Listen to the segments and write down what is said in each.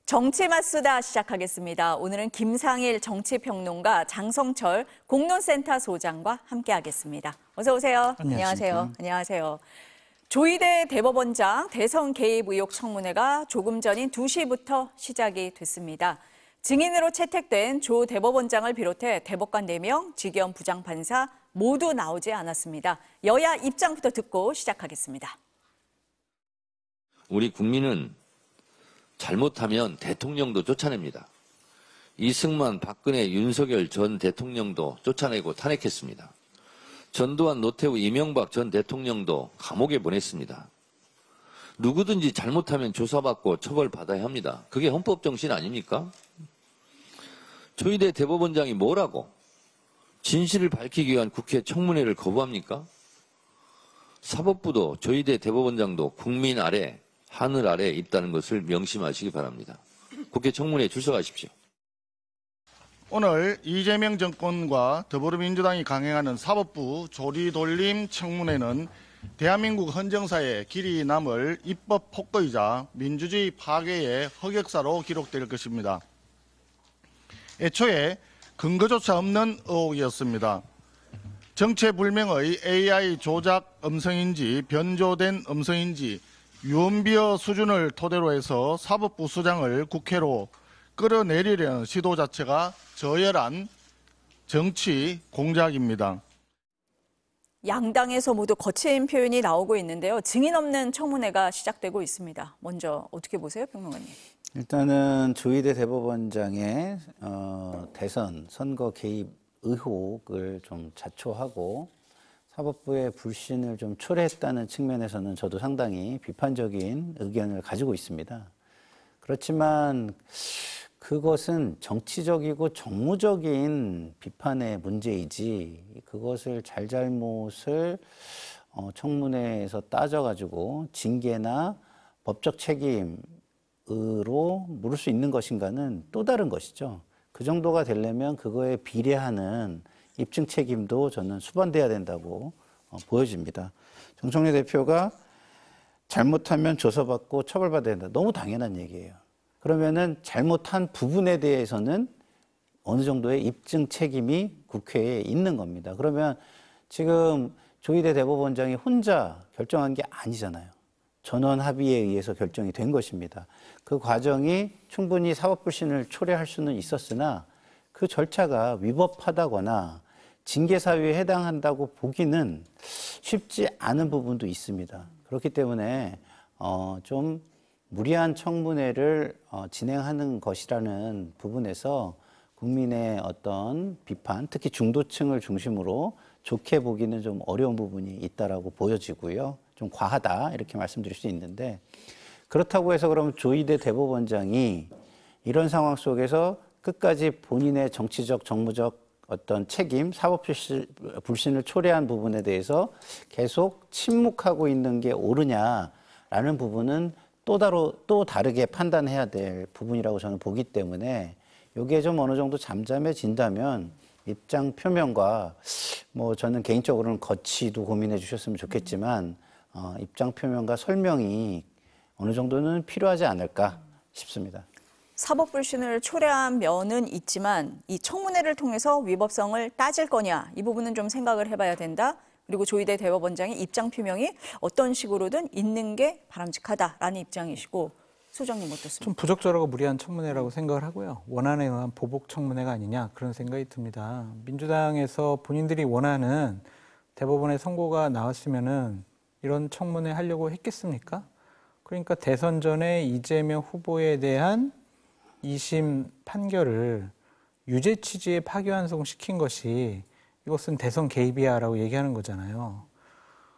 정치 맞수다 시작하겠습니다. 오늘은 김상일 정치평론가, 장성철 공론센터 소장과 함께하겠습니다. 어서 오세요. 안녕하세요. 안녕하세요. 조희대 대법원장 대선 개입 의혹 청문회가 조금 전인 2시부터 시작이 됐습니다. 증인으로 채택된 조 대법원장을 비롯해 대법관 4명, 지기현 부장판사 모두 나오지 않았습니다. 여야 입장부터 듣고 시작하겠습니다. 우리 국민은 잘못하면 대통령도 쫓아냅니다. 이승만, 박근혜, 윤석열 전 대통령도 쫓아내고 탄핵했습니다. 전두환, 노태우, 이명박 전 대통령도 감옥에 보냈습니다. 누구든지 잘못하면 조사받고 처벌받아야 합니다. 그게 헌법 정신 아닙니까? 조희대 대법원장이 뭐라고 진실을 밝히기 위한 국회 청문회를 거부합니까? 사법부도 조희대 대법원장도 국민 아래, 하늘 아래에 있다는 것을 명심하시기 바랍니다. 국회 청문회에 출석하십시오. 오늘 이재명 정권과 더불어민주당이 강행하는 사법부 조리돌림 청문회는 대한민국 헌정사에 길이 남을 입법 폭거이자 민주주의 파괴의 흑역사로 기록될 것입니다. 애초에 근거조차 없는 의혹이었습니다. 정체불명의 AI 조작 음성인지 변조된 음성인지 유언비어 수준을 토대로 해서 사법부 수장을 국회로 끌어내리려는 시도 자체가 저열한 정치 공작입니다. 양당에서 모두 거친 표현이 나오고 있는데요. 증인 없는 청문회가 시작되고 있습니다. 먼저 어떻게 보세요, 평론가님? 일단은 조희대 대법원장의 대선 선거 개입 의혹을 좀 자초하고 사법부의 불신을 좀 초래했다는 측면에서는 저도 상당히 비판적인 의견을 가지고 있습니다. 그렇지만 그것은 정치적이고 정무적인 비판의 문제이지 그것을 잘잘못을 청문회에서 따져가지고 징계나 법적 책임으로 물을 수 있는 것인가는 또 다른 것이죠. 그 정도가 되려면 그거에 비례하는 입증 책임도 저는 수반돼야 된다고 보여집니다. 정청래 대표가 잘못하면 조사받고 처벌받아야 된다. 너무 당연한 얘기예요. 그러면은 잘못한 부분에 대해서는 어느 정도의 입증 책임이 국회에 있는 겁니다. 그러면 지금 조희대 대법원장이 혼자 결정한 게 아니잖아요. 전원 합의에 의해서 결정이 된 것입니다. 그 과정이 충분히 사법불신을 초래할 수는 있었으나 그 절차가 위법하다거나 징계 사유에 해당한다고 보기는 쉽지 않은 부분도 있습니다. 그렇기 때문에 좀 무리한 청문회를 진행하는 것이라는 부분에서 국민의 어떤 비판, 특히 중도층을 중심으로 좋게 보기는 좀 어려운 부분이 있다라고 보여지고요. 좀 과하다 이렇게 말씀드릴 수 있는데 그렇다고 해서 그럼 조희대 대법원장이 이런 상황 속에서 끝까지 본인의 정치적, 정무적 어떤 책임, 사법 불신을 초래한 부분에 대해서 계속 침묵하고 있는 게 옳으냐라는 부분은 또 다르게 판단해야 될 부분이라고 저는 보기 때문에 이게 좀 어느 정도 잠잠해진다면 입장 표명과 뭐 저는 개인적으로는 거치도 고민해 주셨으면 좋겠지만 입장 표명과 설명이 어느 정도는 필요하지 않을까 싶습니다. 사법불신을 초래한 면은 있지만 이 청문회를 통해서 위법성을 따질 거냐 이 부분은 좀 생각을 해봐야 된다. 그리고 조희대 대법원장의 입장 표명이 어떤 식으로든 있는 게 바람직하다라는 입장이시고 소장님 어떻습니까? 좀 부적절하고 무리한 청문회라고 생각을 하고요. 원안에 의한 보복 청문회가 아니냐 그런 생각이 듭니다. 민주당에서 본인들이 원하는 대법원의 선고가 나왔으면은 이런 청문회 하려고 했겠습니까? 그러니까 대선 전에 이재명 후보에 대한 2심 판결을 유죄 취지에 파기환송시킨 것이 이것은 대선 개입이야라고 얘기하는 거잖아요.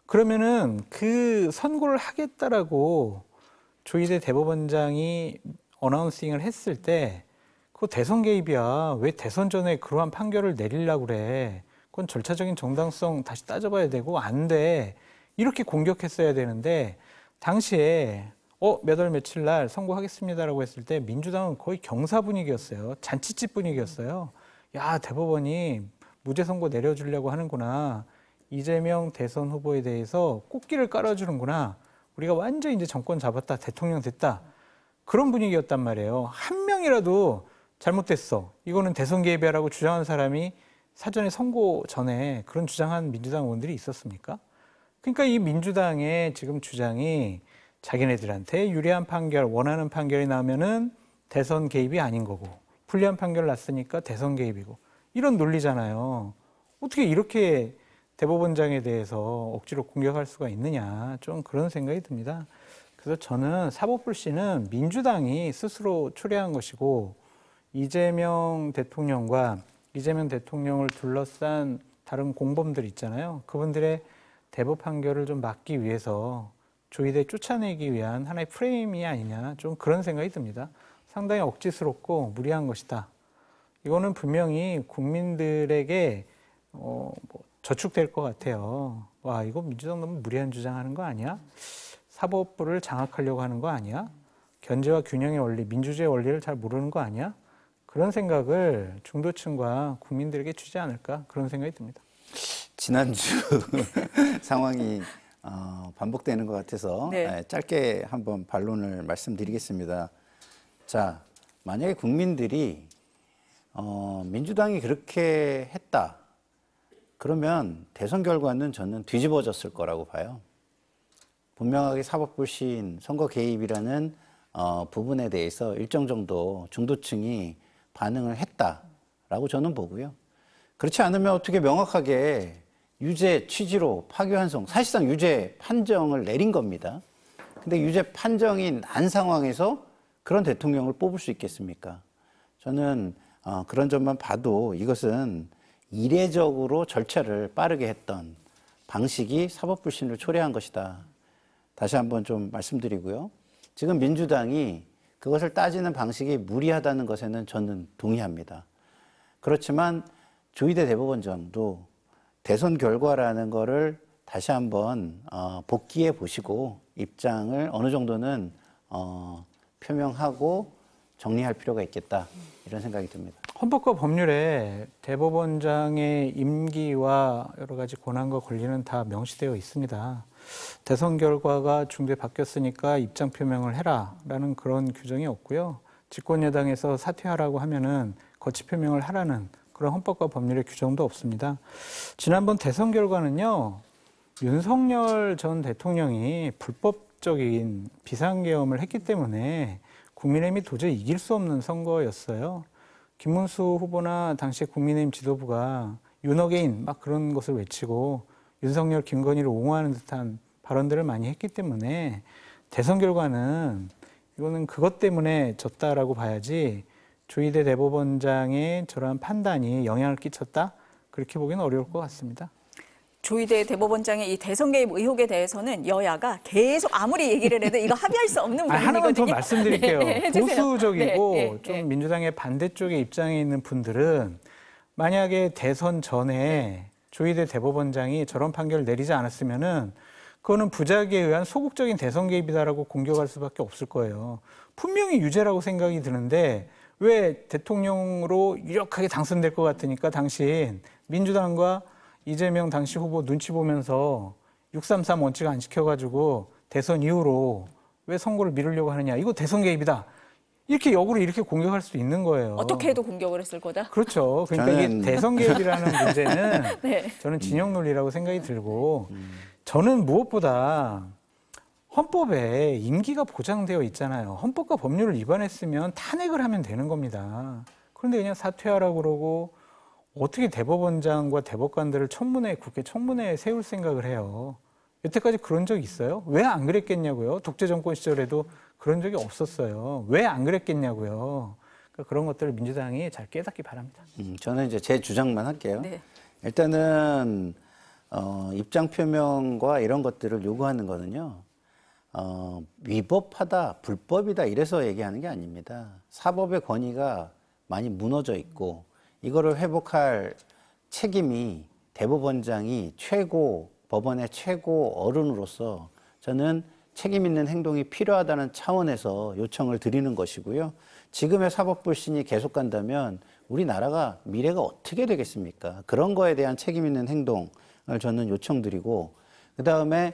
그러면은 그 선고를 하겠다라고 조희대 대법원장이 어나운싱을 했을 때 그거 대선 개입이야. 왜 대선 전에 그러한 판결을 내리려고 그래. 그건 절차적인 정당성 다시 따져봐야 되고 안 돼. 이렇게 공격했어야 되는데 당시에 몇 월 며칠 날 선고하겠습니다라고 했을 때 민주당은 거의 경사 분위기였어요. 잔치집 분위기였어요. 야, 대법원이 무죄 선고 내려주려고 하는구나. 이재명 대선 후보에 대해서 꽃길을 깔아주는구나. 우리가 완전히 이제 정권 잡았다, 대통령 됐다. 그런 분위기였단 말이에요. 한 명이라도 잘못됐어. 이거는 대선 개입이라고 주장한 사람이 사전에 선거 전에 그런 주장한 민주당 의원들이 있었습니까? 그러니까 이 민주당의 지금 주장이 자기네들한테 유리한 판결, 원하는 판결이 나오면은 대선 개입이 아닌 거고, 불리한 판결 났으니까 대선 개입이고, 이런 논리잖아요. 어떻게 이렇게 대법원장에 대해서 억지로 공격할 수가 있느냐, 좀 그런 생각이 듭니다. 그래서 저는 사법불신은 민주당이 스스로 초래한 것이고, 이재명 대통령과 이재명 대통령을 둘러싼 다른 공범들 있잖아요. 그분들의 대법 판결을 좀 막기 위해서 조이대 쫓아내기 위한 하나의 프레임이 아니냐, 좀 그런 생각이 듭니다. 상당히 억지스럽고 무리한 것이다. 이거는 분명히 국민들에게 저축될 것 같아요. 와, 이거 민주당 너무 무리한 주장하는 거 아니야? 사법부를 장악하려고 하는 거 아니야? 견제와 균형의 원리, 민주주의 원리를 잘 모르는 거 아니야? 그런 생각을 중도층과 국민들에게 주지 않을까, 그런 생각이 듭니다. 지난주 상황이 반복되는 것 같아서 네. 짧게 한번 반론을 말씀드리겠습니다. 자, 만약에 국민들이 민주당이 그렇게 했다, 그러면 대선 결과는 저는 뒤집어졌을 거라고 봐요. 분명하게 사법불신, 선거 개입이라는 부분에 대해서 일정 정도 중도층이 반응을 했다라고 저는 보고요. 그렇지 않으면 어떻게 명확하게 유죄 취지로 파기환송, 사실상 유죄 판정을 내린 겁니다. 근데 유죄 판정이 난 상황에서 그런 대통령을 뽑을 수 있겠습니까? 저는 그런 점만 봐도 이것은 이례적으로 절차를 빠르게 했던 방식이 사법불신을 초래한 것이다. 다시 한번 좀 말씀드리고요. 지금 민주당이 그것을 따지는 방식이 무리하다는 것에는 저는 동의합니다. 그렇지만 조이대 대법원장도 대선 결과라는 거를 다시 한번 복기해 보시고 입장을 어느 정도는 표명하고 정리할 필요가 있겠다, 이런 생각이 듭니다. 헌법과 법률에 대법원장의 임기와 여러 가지 권한과 권리는 다 명시되어 있습니다. 대선 결과가 중도에 바뀌었으니까 입장 표명을 해라라는 그런 규정이 없고요. 집권 여당에서 사퇴하라고 하면은 거취 표명을 하라는 그런 헌법과 법률의 규정도 없습니다. 지난번 대선 결과는요, 윤석열 전 대통령이 불법적인 비상계엄을 했기 때문에 국민의힘이 도저히 이길 수 없는 선거였어요. 김문수 후보나 당시 국민의힘 지도부가 윤어게인 막 그런 것을 외치고 윤석열, 김건희를 옹호하는 듯한 발언들을 많이 했기 때문에 대선 결과는 이거는 그것 때문에 졌다라고 봐야지 조이대 대법원장의 저러한 판단이 영향을 끼쳤다? 그렇게 보기는 어려울 것 같습니다. 조이대 대법원장의 이 대선 개입 의혹에 대해서는 여야가 계속 아무리 얘기를 해도 이거 합의할 수 없는 부분이거든요. 하나만 더 말씀드릴게요. 네, 보수적이고 네. 좀 민주당의 반대쪽의 입장에 있는 분들은 만약에 대선 전에 조이대 대법원장이 저런 판결을 내리지 않았으면은 그거는 부작위에 의한 소극적인 대선 개입이다라고 공격할 수밖에 없을 거예요. 분명히 유죄라고 생각이 드는데 왜 대통령으로 유력하게 당선될 것 같으니까 당신 민주당과 이재명 당시 후보 눈치 보면서 633 원칙 안 지켜가지고 대선 이후로 왜 선거를 미루려고 하느냐. 이거 대선 개입이다. 이렇게 역으로 이렇게 공격할 수 있는 거예요. 어떻게 해도 공격을 했을 거다? 그렇죠. 그러니까 이게 대선 개입이라는 문제는 네. 저는 진영 논리라고 생각이 들고 저는 무엇보다 헌법에 임기가 보장되어 있잖아요. 헌법과 법률을 위반했으면 탄핵을 하면 되는 겁니다. 그런데 그냥 사퇴하라고 그러고 어떻게 대법원장과 대법관들을 국회 청문회에 세울 생각을 해요. 여태까지 그런 적이 있어요? 왜 안 그랬겠냐고요. 독재 정권 시절에도 그런 적이 없었어요. 왜 안 그랬겠냐고요. 그러니까 그런 것들을 민주당이 잘 깨닫기 바랍니다. 저는 이제 제 주장만 할게요. 네. 일단은 입장 표명과 이런 것들을 요구하는 거는요. 위법하다, 불법이다 이래서 얘기하는 게 아닙니다. 사법의 권위가 많이 무너져 있고 이거를 회복할 책임이 대법원장이 법원의 최고 어른으로서 저는 책임 있는 행동이 필요하다는 차원에서 요청을 드리는 것이고요. 지금의 사법불신이 계속 간다면 우리나라가 미래가 어떻게 되겠습니까? 그런 거에 대한 책임 있는 행동을 저는 요청드리고 그다음에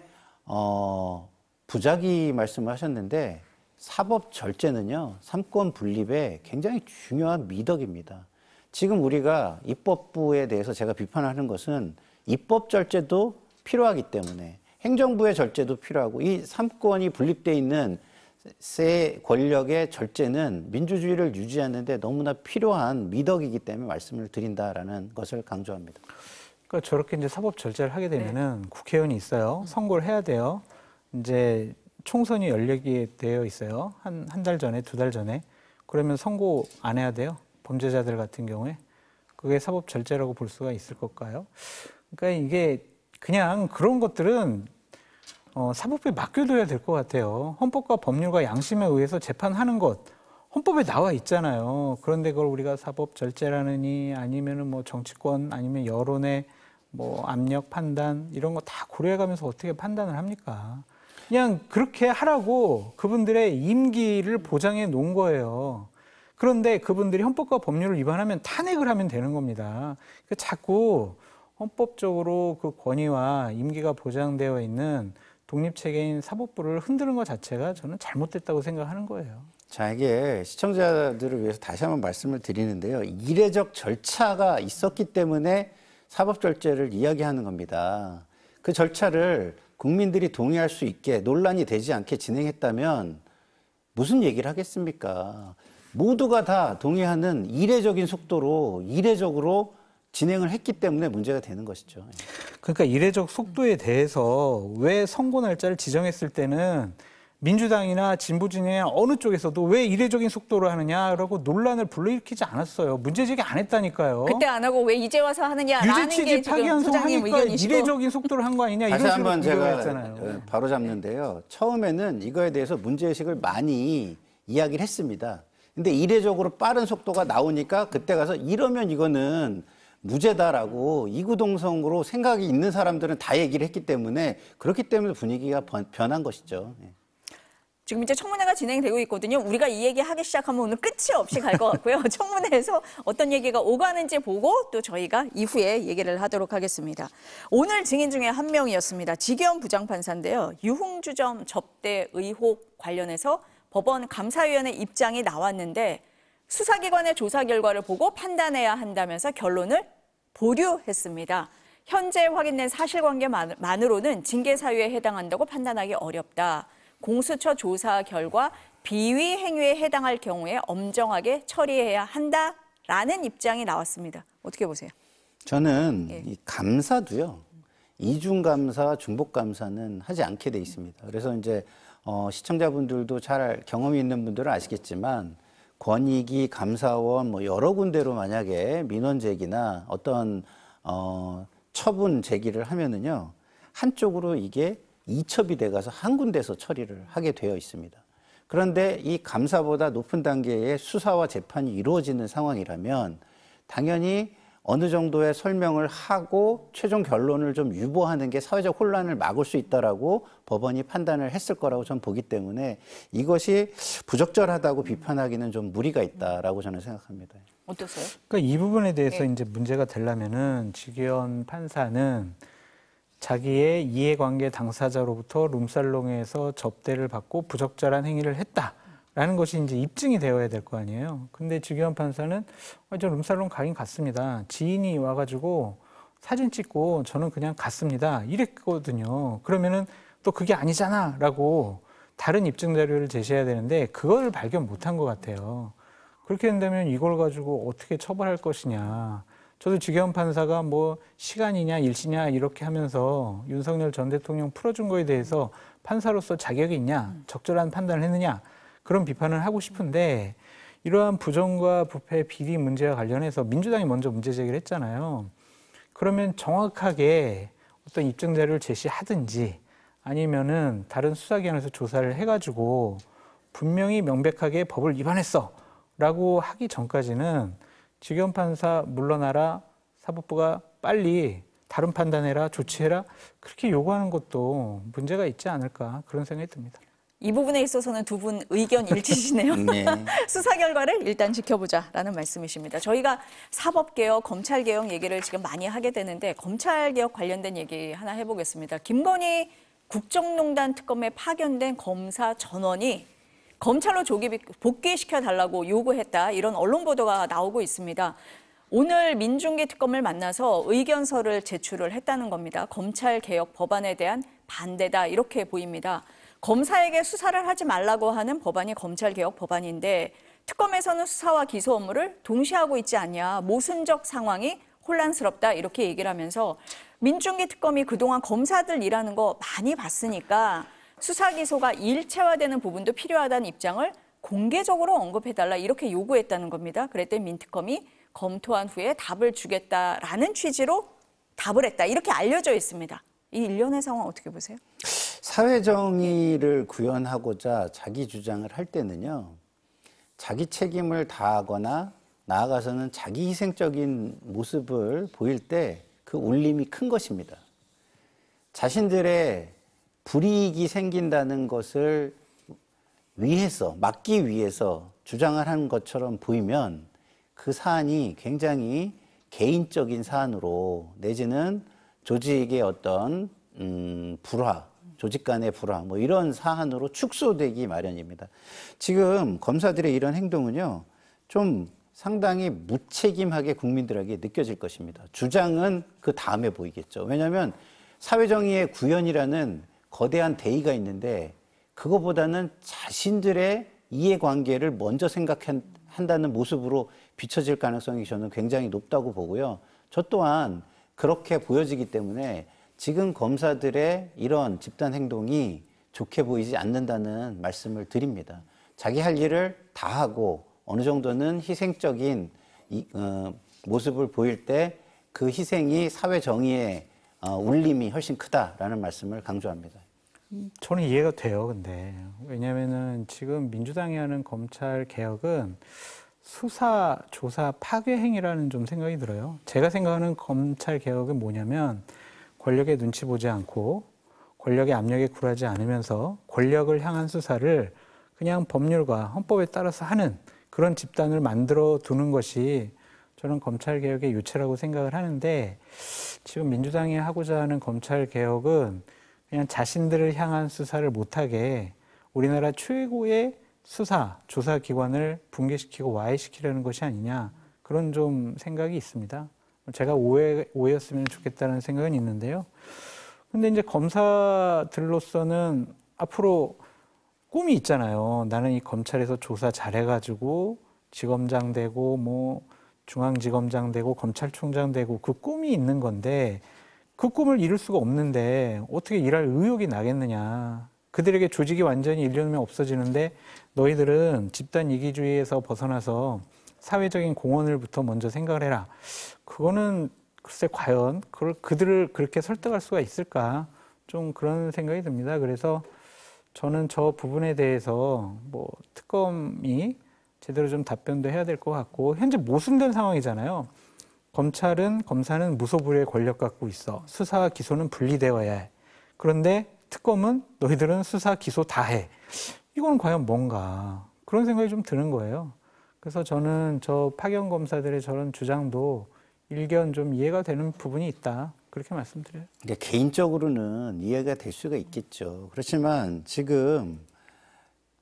부작위 말씀을 하셨는데 사법 절제는요, 삼권 분립의 굉장히 중요한 미덕입니다. 지금 우리가 입법부에 대해서 제가 비판하는 것은 입법 절제도 필요하기 때문에 행정부의 절제도 필요하고 이 삼권이 분립되어 있는 세 권력의 절제는 민주주의를 유지하는 데 너무나 필요한 미덕이기 때문에 말씀을 드린다라는 것을 강조합니다. 그러니까 저렇게 이제 사법 절제를 하게 되면은 국회의원이 있어요. 선거를 해야 돼요. 이제 총선이 열리게 되어 있어요. 한 달 전에, 2달 전에. 그러면 선거 안 해야 돼요. 범죄자들 같은 경우에. 그게 사법 절제라고 볼 수가 있을 걸까요? 그러니까 이게 그냥 그런 것들은 사법부에 맡겨둬야 될 것 같아요. 헌법과 법률과 양심에 의해서 재판하는 것, 헌법에 나와 있잖아요. 그런데 그걸 우리가 사법 절제라느니 아니면은 뭐 정치권 아니면 여론의 뭐 압력 판단 이런 거 다 고려해가면서 어떻게 판단을 합니까? 그냥 그렇게 하라고 그분들의 임기를 보장해 놓은 거예요. 그런데 그분들이 헌법과 법률을 위반하면 탄핵을 하면 되는 겁니다. 자꾸 헌법적으로 그 권위와 임기가 보장되어 있는 독립체계인 사법부를 흔드는 것 자체가 저는 잘못됐다고 생각하는 거예요. 자, 이게 시청자들을 위해서 다시 한번 말씀을 드리는데요. 이례적 절차가 있었기 때문에 사법절제를 이야기하는 겁니다. 그 절차를 국민들이 동의할 수 있게 논란이 되지 않게 진행했다면 무슨 얘기를 하겠습니까? 모두가 다 동의하는 이례적인 속도로 이례적으로 진행을 했기 때문에 문제가 되는 것이죠. 그러니까 이례적 속도에 대해서 왜 선고 날짜를 지정했을 때는 민주당이나 진보 진영의 어느 쪽에서도 왜 이례적인 속도로 하느냐라고 논란을 불러일으키지 않았어요. 문제제기 안 했다니까요. 그때 안 하고 왜 이제 와서 하느냐라는 게 지금 소장님 의견이시고. 이례적인 속도로 한 거 아니냐 이런 다시 식으로 한번 제가 했잖아요. 바로 잡는데요. 처음에는 이거에 대해서 문제의식을 많이 이야기를 했습니다. 근데 이례적으로 빠른 속도가 나오니까 그때 가서 이러면 이거는 무죄다라고 이구동성으로 생각이 있는 사람들은 다 얘기를 했기 때문에 그렇기 때문에 분위기가 변한 것이죠. 지금 이제 청문회가 진행되고 있거든요. 우리가 이 얘기 하기 시작하면 오늘 끝이 없이 갈 것 같고요. 청문회에서 어떤 얘기가 오가는지 보고 또 저희가 이후에 얘기를 하도록 하겠습니다. 오늘 증인 중에 한 명이었습니다. 지기현 부장판사인데요. 유흥주점 접대 의혹 관련해서 법원 감사위원회 입장이 나왔는데 수사기관의 조사 결과를 보고 판단해야 한다면서 결론을 보류했습니다. 현재 확인된 사실관계만으로는 징계 사유에 해당한다고 판단하기 어렵다. 공수처 조사 결과 비위 행위에 해당할 경우에 엄정하게 처리해야 한다라는 입장이 나왔습니다. 어떻게 보세요? 저는 이 감사도요. 이중감사와 중복감사는 하지 않게 돼 있습니다. 그래서 이제 시청자분들도 잘 경험이 있는 분들은 아시겠지만 권익위, 감사원 뭐 여러 군데로 만약에 민원 제기나 어떤 처분 제기를 하면은요. 한쪽으로 이게 이첩이 돼 가서 한 군데서 처리를 하게 되어 있습니다. 그런데 이 감사보다 높은 단계의 수사와 재판이 이루어지는 상황이라면 당연히 어느 정도의 설명을 하고 최종 결론을 좀 유보하는 게 사회적 혼란을 막을 수 있다라고 법원이 판단을 했을 거라고 저는 보기 때문에 이것이 부적절하다고 비판하기는 좀 무리가 있다라고 저는 생각합니다. 어떠세요? 그러니까 이 부분에 대해서 이제 문제가 되려면은 지기현 판사는 자기의 이해관계 당사자로부터 룸살롱에서 접대를 받고 부적절한 행위를 했다라는 것이 이제 입증이 되어야 될 거 아니에요. 근데 지기현 판사는 저 룸살롱 가긴 갔습니다. 지인이 와가지고 사진 찍고 저는 그냥 갔습니다. 이랬거든요. 그러면은 또 그게 아니잖아라고 다른 입증 자료를 제시해야 되는데 그걸 발견 못한 것 같아요. 그렇게 된다면 이걸 가지고 어떻게 처벌할 것이냐. 저도 지기현 판사가 뭐 시간이냐 일시냐 이렇게 하면서 윤석열 전 대통령 풀어준 거에 대해서 판사로서 자격이 있냐, 적절한 판단을 했느냐 그런 비판을 하고 싶은데 이러한 부정과 부패 비리 문제와 관련해서 민주당이 먼저 문제 제기를 했잖아요. 그러면 정확하게 어떤 입증 자료를 제시하든지 아니면은 다른 수사기관에서 조사를 해가지고 분명히 명백하게 법을 위반했어라고 하기 전까지는 지기현 판사 물러나라, 사법부가 빨리 다른 판단해라, 조치해라 그렇게 요구하는 것도 문제가 있지 않을까 그런 생각이 듭니다. 이 부분에 있어서는 두 분 의견 일치시네요. 네. 수사 결과를 일단 지켜보자라는 말씀이십니다. 저희가 사법개혁, 검찰개혁 얘기를 지금 많이 하게 되는데 검찰개혁 관련된 얘기 하나 해보겠습니다. 김건희 국정농단 특검에 파견된 검사 전원이 검찰로 복귀시켜달라고 요구했다. 이런 언론 보도가 나오고 있습니다. 오늘 민중기 특검을 만나서 의견서를 제출을 했다는 겁니다. 검찰개혁 법안에 대한 반대다 이렇게 보입니다. 검사에게 수사를 하지 말라고 하는 법안이 검찰개혁 법안인데 특검에서는 수사와 기소 업무를 동시에 하고 있지 않냐. 모순적 상황이 혼란스럽다 이렇게 얘기를 하면서 민중기 특검이 그동안 검사들 일하는 거 많이 봤으니까 수사 기소가 일체화되는 부분도 필요하다는 입장을 공개적으로 언급해달라 이렇게 요구했다는 겁니다. 그랬더니 민특검이 검토한 후에 답을 주겠다라는 취지로 답을 했다. 이렇게 알려져 있습니다. 이 일련의 상황 어떻게 보세요? 사회정의를 구현하고자 자기 주장을 할 때는요. 자기 책임을 다하거나 나아가서는 자기 희생적인 모습을 보일 때 그 울림이 큰 것입니다. 자신들의 불이익이 생긴다는 것을 막기 위해서 주장을 하는 것처럼 보이면 그 사안이 굉장히 개인적인 사안으로 내지는 조직의 어떤 불화, 조직 간의 불화 뭐 이런 사안으로 축소되기 마련입니다. 지금 검사들의 이런 행동은요. 좀 상당히 무책임하게 국민들에게 느껴질 것입니다. 주장은 그 다음에 보이겠죠. 왜냐하면 사회정의의 구현이라는 거대한 대의가 있는데 그거보다는 자신들의 이해관계를 먼저 생각한다는 모습으로 비춰질 가능성이 저는 굉장히 높다고 보고요. 저 또한 그렇게 보여지기 때문에 지금 검사들의 이런 집단 행동이 좋게 보이지 않는다는 말씀을 드립니다. 자기 할 일을 다 하고 어느 정도는 희생적인 모습을 보일 때 그 희생이 사회정의의 울림이 훨씬 크다라는 말씀을 강조합니다. 저는 이해가 돼요, 근데. 왜냐면은 지금 민주당이 하는 검찰 개혁은 수사, 조사, 파괴 행위라는 좀 생각이 들어요. 제가 생각하는 검찰 개혁은 뭐냐면 권력의 눈치 보지 않고 권력의 압력에 굴하지 않으면서 권력을 향한 수사를 그냥 법률과 헌법에 따라서 하는 그런 집단을 만들어 두는 것이 저는 검찰 개혁의 유체라고 생각을 하는데 지금 민주당이 하고자 하는 검찰 개혁은 그냥 자신들을 향한 수사를 못하게 우리나라 최고의 수사, 조사 기관을 붕괴시키고 와해시키려는 것이 아니냐 그런 좀 생각이 있습니다. 제가 오해였으면 좋겠다는 생각은 있는데요. 근데 이제 검사들로서는 앞으로 꿈이 있잖아요. 나는 이 검찰에서 조사 잘해가지고 지검장 되고 뭐 중앙지검장 되고 검찰총장 되고 그 꿈이 있는 건데 그 꿈을 이룰 수가 없는데 어떻게 일할 의욕이 나겠느냐. 그들에게 조직이 완전히 1년이면 없어지는데 너희들은 집단 이기주의에서 벗어나서 사회적인 공헌을부터 먼저 생각을 해라. 그거는 글쎄 과연 그들을 그렇게 설득할 수가 있을까? 좀 그런 생각이 듭니다. 그래서 저는 저 부분에 대해서 뭐 특검이 제대로 좀 답변도 해야 될 것 같고 현재 모순된 상황이잖아요. 검사는 무소불위의 권력 갖고 있어. 수사와 기소는 분리되어야 해. 그런데 특검은 너희들은 수사, 기소 다 해. 이건 과연 뭔가 그런 생각이 좀 드는 거예요. 그래서 저는 저 파견 검사들의 저런 주장도 일견 좀 이해가 되는 부분이 있다. 그렇게 말씀드려요. 그러니까 개인적으로는 이해가 될 수가 있겠죠. 그렇지만 지금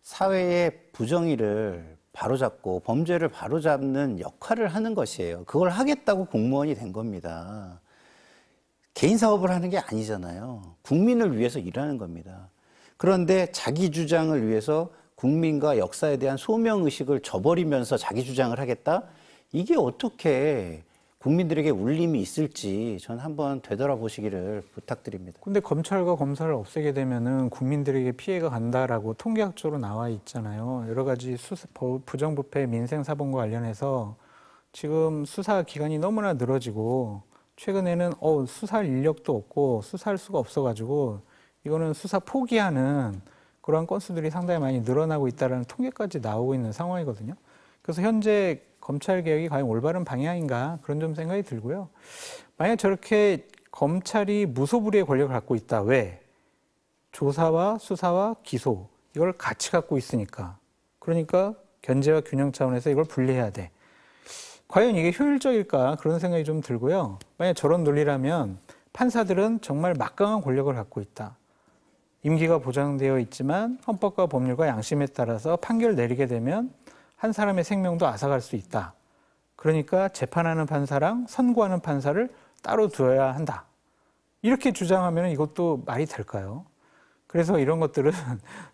사회의 부정의를 바로잡고 범죄를 바로잡는 역할을 하는 것이에요. 그걸 하겠다고 공무원이 된 겁니다. 개인 사업을 하는 게 아니잖아요. 국민을 위해서 일하는 겁니다. 그런데 자기 주장을 위해서 국민과 역사에 대한 소명의식을 저버리면서 자기 주장을 하겠다? 이게 어떻게 국민들에게 울림이 있을지 전 한번 되돌아보시기를 부탁드립니다. 근데 검찰과 검사를 없애게 되면은 국민들에게 피해가 간다라고 통계학적으로 나와 있잖아요. 여러 가지 부정부패 민생사범과 관련해서 지금 수사 기간이 너무나 늘어지고 최근에는 수사할 인력도 없고 수사할 수가 없어가지고 이거는 수사 포기하는 그러한 건수들이 상당히 많이 늘어나고 있다는 통계까지 나오고 있는 상황이거든요. 그래서 현재 검찰 개혁이 과연 올바른 방향인가 그런 좀 생각이 들고요. 만약 저렇게 검찰이 무소불위의 권력을 갖고 있다. 왜? 조사와 수사와 기소 이걸 같이 갖고 있으니까. 그러니까 견제와 균형 차원에서 이걸 분리해야 돼. 과연 이게 효율적일까 그런 생각이 좀 들고요. 만약 저런 논리라면 판사들은 정말 막강한 권력을 갖고 있다. 임기가 보장되어 있지만 헌법과 법률과 양심에 따라서 판결 내리게 되면 한 사람의 생명도 앗아갈 수 있다. 그러니까 재판하는 판사랑 선고하는 판사를 따로 두어야 한다. 이렇게 주장하면 이것도 말이 될까요? 그래서 이런 것들은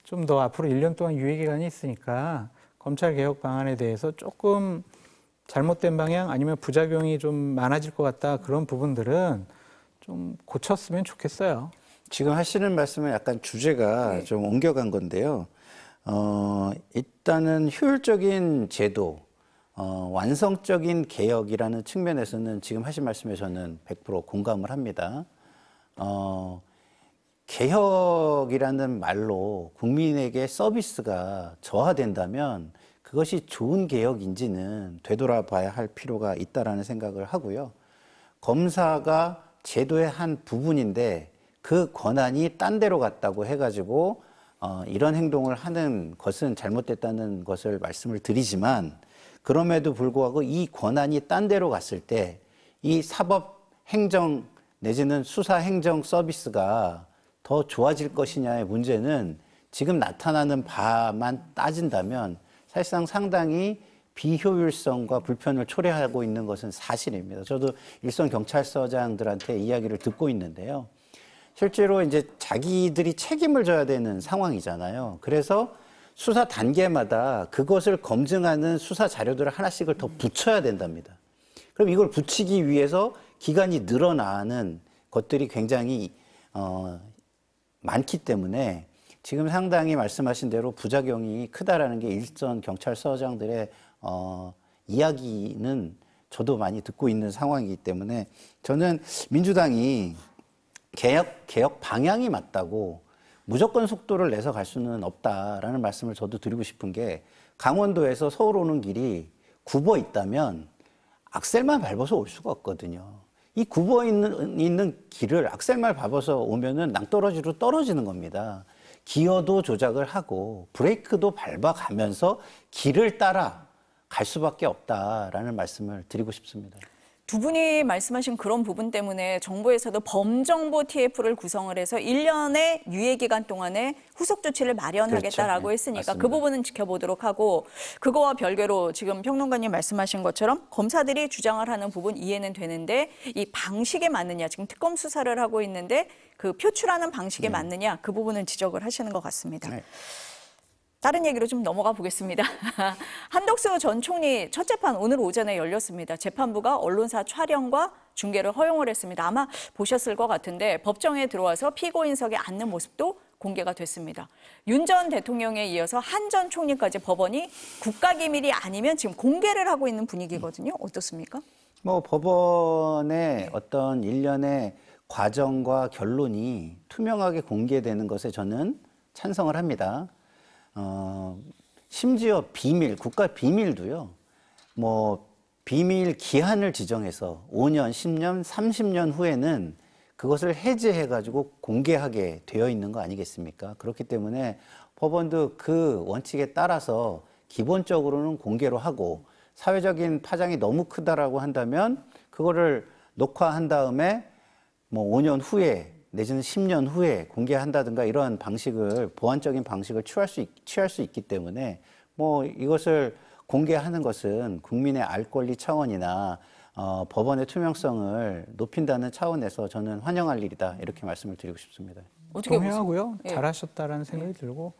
좀 더 앞으로 1년 동안 유예기간이 있으니까 검찰개혁 방안에 대해서 조금 잘못된 방향 아니면 부작용이 좀 많아질 것 같다. 그런 부분들은 좀 고쳤으면 좋겠어요. 지금 하시는 말씀은 약간 주제가 좀 옮겨간 건데요. 일단은 효율적인 제도, 완성적인 개혁이라는 측면에서는 지금 하신 말씀에 저는 100% 공감을 합니다. 개혁이라는 말로 국민에게 서비스가 저하된다면 그것이 좋은 개혁인지는 되돌아봐야 할 필요가 있다라는 생각을 하고요. 검사가 제도의 한 부분인데 그 권한이 딴 데로 갔다고 해가지고 이런 행동을 하는 것은 잘못됐다는 것을 말씀을 드리지만 그럼에도 불구하고 이 권한이 딴 데로 갔을 때 이 사법 행정 내지는 수사 행정 서비스가 더 좋아질 것이냐의 문제는 지금 나타나는 바만 따진다면 사실상 상당히 비효율성과 불편을 초래하고 있는 것은 사실입니다. 저도 일선 경찰서장들한테 이야기를 듣고 있는데요. 실제로 이제 자기들이 책임을 져야 되는 상황이잖아요. 그래서 수사 단계마다 그것을 검증하는 수사 자료들을 하나씩을 더 붙여야 된답니다. 그럼 이걸 붙이기 위해서 기간이 늘어나는 것들이 굉장히 많기 때문에 지금 상당히 말씀하신 대로 부작용이 크다라는 게 일선 경찰서장들의 이야기는 저도 많이 듣고 있는 상황이기 때문에 저는 민주당이 개혁 방향이 맞다고 무조건 속도를 내서 갈 수는 없다라는 말씀을 저도 드리고 싶은 게 강원도에서 서울 오는 길이 굽어 있다면 악셀만 밟아서 올 수가 없거든요. 이 굽어 있는 길을 악셀만 밟아서 오면은 낭떠러지로 떨어지는 겁니다. 기어도 조작을 하고 브레이크도 밟아가면서 길을 따라 갈 수밖에 없다라는 말씀을 드리고 싶습니다. 두 분이 말씀하신 그런 부분 때문에 정부에서도 범정부 TF를 구성을 해서 1년의 유예기간 동안에 후속 조치를 마련하겠다라고 그렇죠. 했으니까 맞습니다. 그 부분은 지켜보도록 하고 그거와 별개로 지금 평론가님 말씀하신 것처럼 검사들이 주장을 하는 부분 이해는 되는데 이 방식에 맞느냐 지금 특검 수사를 하고 있는데 그 표출하는 방식에 맞느냐 그 부분은 지적을 하시는 것 같습니다. 네. 다른 얘기로 좀 넘어가 보겠습니다. 한덕수 전 총리 첫 재판 오늘 오전에 열렸습니다. 재판부가 언론사 촬영과 중계를 허용을 했습니다. 아마 보셨을 것 같은데 법정에 들어와서 피고인석에 앉는 모습도 공개가 됐습니다. 윤 전 대통령에 이어서 한 전 총리까지 법원이 국가기밀이 아니면 지금 공개를 하고 있는 분위기거든요. 어떻습니까? 법원의 어떤 일련의 과정과 결론이 투명하게 공개되는 것에 저는 찬성을 합니다. 심지어 국가 비밀도요, 비밀 기한을 지정해서 5년, 10년, 30년 후에는 그것을 해제해가지고 공개하게 되어 있는 거 아니겠습니까? 그렇기 때문에 법원도 그 원칙에 따라서 기본적으로는 공개로 하고 사회적인 파장이 너무 크다라고 한다면 그거를 녹화한 다음에 5년 후에 내지는 10년 후에 공개한다든가 이러한 방식을 보완적인 방식을 취할 수 있기 때문에 이것을 공개하는 것은 국민의 알 권리 차원이나 법원의 투명성을 높인다는 차원에서 저는 환영할 일이다 이렇게 말씀을 드리고 싶습니다. 어떻게 동의하고요. 예. 잘하셨다라는 생각이 들고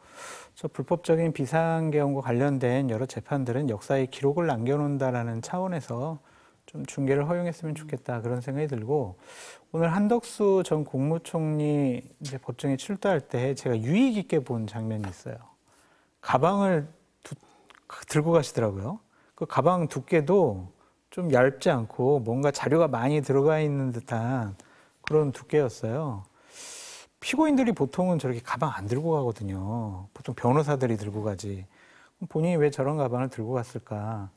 저 불법적인 비상계엄과 관련된 여러 재판들은 역사에 기록을 남겨놓는다라는 차원에서 좀 중계를 허용했으면 좋겠다 그런 생각이 들고 오늘 한덕수 전 국무총리 이제 법정에 출두할 때 제가 유의 깊게 본 장면이 있어요. 가방을 들고 가시더라고요. 그 가방 두께도 좀 얇지 않고 뭔가 자료가 많이 들어가 있는 듯한 그런 두께였어요. 피고인들이 보통은 저렇게 가방 안 들고 가거든요. 보통 변호사들이 들고 가지. 본인이 왜 저런 가방을 들고 갔을까?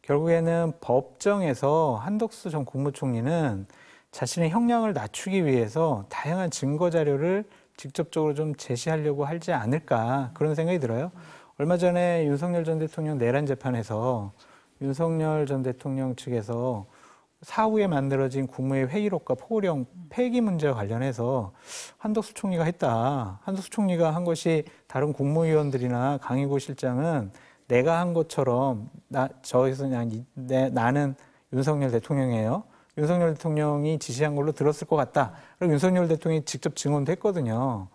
결국에는 법정에서 한덕수 전 국무총리는 자신의 형량을 낮추기 위해서 다양한 증거 자료를 직접적으로 좀 제시하려고 하지 않을까 그런 생각이 들어요. 얼마 전에 윤석열 전 대통령 내란 재판에서 윤석열 전 대통령 측에서 사후에 만들어진 국무회 회의록과 포고령 폐기 문제와 관련해서 한덕수 총리가 했다. 한덕수 총리가 한 것이 다른 국무위원들이나 강의구 실장은 내가 한 것처럼 저에서 그냥 나는 윤석열 대통령이에요. 윤석열 대통령이 지시한 걸로 들었을 것 같다. 그리고 윤석열 대통령이 직접 증언도 했거든요.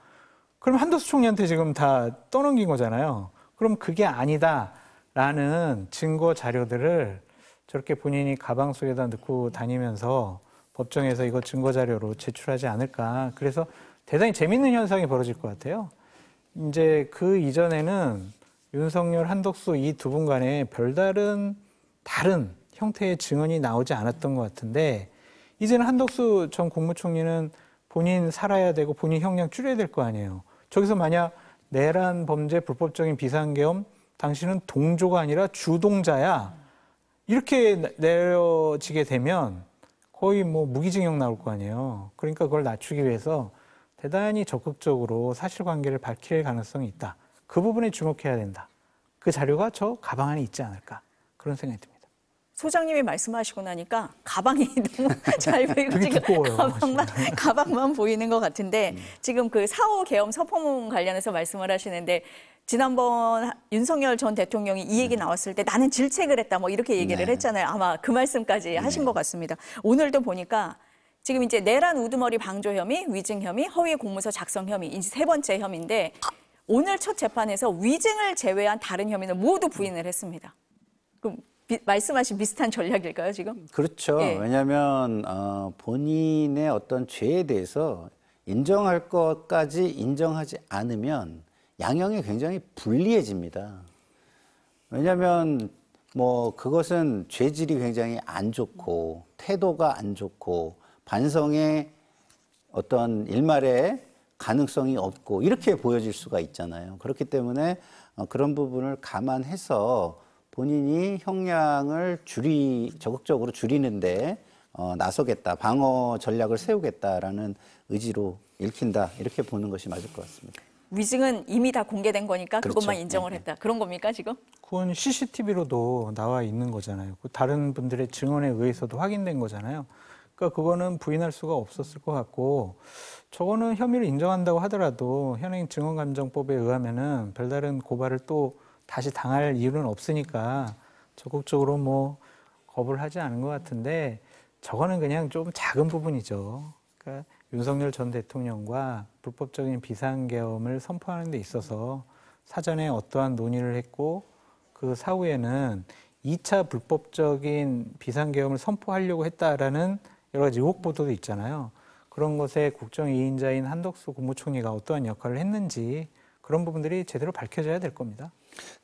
그럼 한덕수 총리한테 지금 다 떠넘긴 거잖아요. 그럼 그게 아니다라는 증거 자료들을 저렇게 본인이 가방 속에다 넣고 다니면서 법정에서 이거 증거 자료로 제출하지 않을까. 그래서 대단히 재밌는 현상이 벌어질 것 같아요. 이제 그 이전에는 윤석열, 한덕수 이 두 분 간에 별다른 다른 형태의 증언이 나오지 않았던 것 같은데 이제는 한덕수 전 국무총리는 본인 살아야 되고 본인 형량 줄여야 될 거 아니에요. 저기서 만약 내란 범죄 불법적인 비상계엄 당신은 동조가 아니라 주동자야. 이렇게 내려지게 되면 거의 뭐 무기징역 나올 거 아니에요. 그러니까 그걸 낮추기 위해서 대단히 적극적으로 사실관계를 밝힐 가능성이 있다. 그 부분에 주목해야 된다. 그 자료가 저 가방 안에 있지 않을까. 그런 생각이 듭니다. 소장님이 말씀하시고 나니까 가방이 너무 잘 보이고 되게 지금 두꺼워요, 가방만 보이는 것 같은데 지금 그 4.5 계엄 서포문 관련해서 말씀을 하시는데 지난번 윤석열 전 대통령이 이 얘기 나왔을 때 나는 질책을 했다 뭐 이렇게 얘기를 했잖아요. 아마 그 말씀까지 하신 것 같습니다. 오늘도 보니까 지금 이제 내란 우두머리 방조 혐의, 위증 혐의, 허위 공문서 작성 혐의 이제 세 번째 혐의인데 오늘 첫 재판에서 위증을 제외한 다른 혐의는 모두 부인을 했습니다. 그럼 말씀하신 비슷한 전략일까요, 지금? 그렇죠. 예. 왜냐하면 본인의 어떤 죄에 대해서 인정할 것까지 인정하지 않으면 양형이 굉장히 불리해집니다. 왜냐하면 뭐 그것은 죄질이 굉장히 안 좋고 태도가 안 좋고 반성의 어떤 일말의 가능성이 없고 이렇게 보여질 수가 있잖아요. 그렇기 때문에 그런 부분을 감안해서 본인이 형량을 적극적으로 줄이는데 나서겠다, 방어 전략을 세우겠다라는 의지로 읽힌다 이렇게 보는 것이 맞을 것 같습니다. 위증은 이미 다 공개된 거니까 그렇죠. 그것만 인정을 했다. 그런 겁니까 지금? 그건 CCTV로도 나와 있는 거잖아요. 다른 분들의 증언에 의해서도 확인된 거잖아요. 그러니까 그거는 부인할 수가 없었을 것 같고 저거는 혐의를 인정한다고 하더라도 현행 증언감정법에 의하면은 별다른 고발을 또 다시 당할 이유는 없으니까 적극적으로 뭐 거부를 하지 않은 것 같은데 저거는 그냥 좀 작은 부분이죠. 그러니까 윤석열 전 대통령과 불법적인 비상계엄을 선포하는 데 있어서 사전에 어떠한 논의를 했고 그 사후에는 2차 불법적인 비상계엄을 선포하려고 했다라는 여러 가지 의혹 보도도 있잖아요. 그런 것에 국정이인자인 한덕수 국무총리가 어떠한 역할을 했는지 그런 부분들이 제대로 밝혀져야 될 겁니다.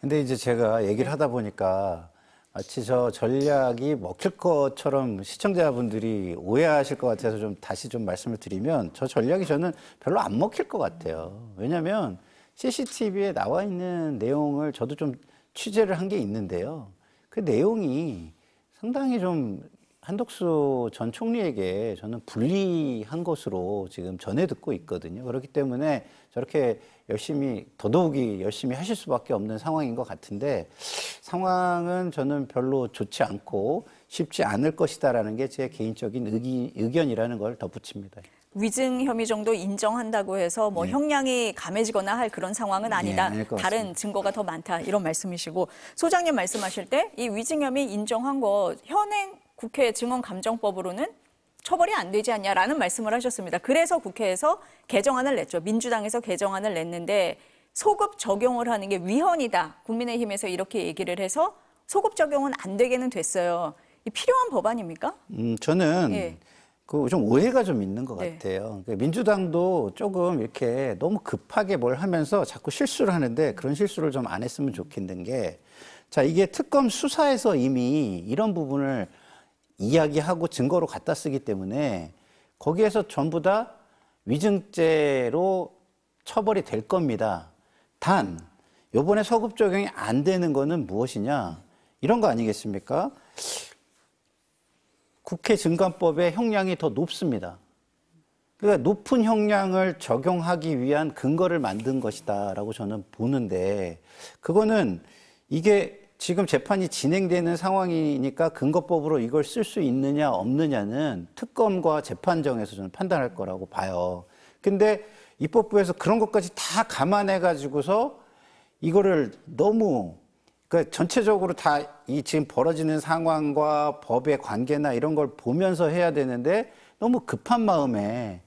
근데 이제 제가 얘기를 하다 보니까 마치 저 전략이 먹힐 것처럼 시청자분들이 오해하실 것 같아서 좀 다시 좀 말씀을 드리면 저 전략이 저는 별로 안 먹힐 것 같아요. 왜냐하면 CCTV에 나와 있는 내용을 저도 좀 취재를 한 게 있는데요. 그 내용이 상당히 좀 한덕수 전 총리에게 저는 불리한 것으로 지금 전해 듣고 있거든요. 그렇기 때문에 저렇게 더더욱이 열심히 하실 수밖에 없는 상황인 것 같은데 상황은 저는 별로 좋지 않고 쉽지 않을 것이다라는 게 제 개인적인 의견이라는 걸 덧붙입니다. 위증 혐의 정도 인정한다고 해서 뭐 형량이 감해지거나 할 그런 상황은 아니다. 다른 증거가 더 많다. 이런 말씀이시고 소장님 말씀하실 때 이 위증 혐의 인정한 거 현행 국회 증언감정법으로는 처벌이 안 되지 않냐라는 말씀을 하셨습니다. 그래서 국회에서 개정안을 냈죠. 민주당에서 개정안을 냈는데 소급 적용을 하는 게 위헌이다. 국민의힘에서 이렇게 얘기를 해서 소급 적용은 안 되게는 됐어요. 이 필요한 법안입니까? 저는 그 좀 오해가 좀 있는 것 같아요. 그러니까 민주당도 조금 이렇게 너무 급하게 뭘 하면서 자꾸 실수를 하는데 그런 실수를 좀 안 했으면 좋겠는 게 자, 이게 특검 수사에서 이미 이런 부분을 이야기하고 증거로 갖다 쓰기 때문에 거기에서 전부 다 위증죄로 처벌이 될 겁니다. 단, 요번에 소급 적용이 안 되는 거는 무엇이냐? 이런 거 아니겠습니까? 국회 증감법의 형량이 더 높습니다. 그러니까 높은 형량을 적용하기 위한 근거를 만든 것이다라고 저는 보는데 그거는 이게 지금 재판이 진행되는 상황이니까 근거법으로 이걸 쓸 수 있느냐 없느냐는 특검과 재판정에서 저는 판단할 거라고 봐요. 근데 입법부에서 그런 것까지 다 감안해 가지고서 이거를 너무 그러니까 전체적으로 다 이 지금 벌어지는 상황과 법의 관계나 이런 걸 보면서 해야 되는데 너무 급한 마음에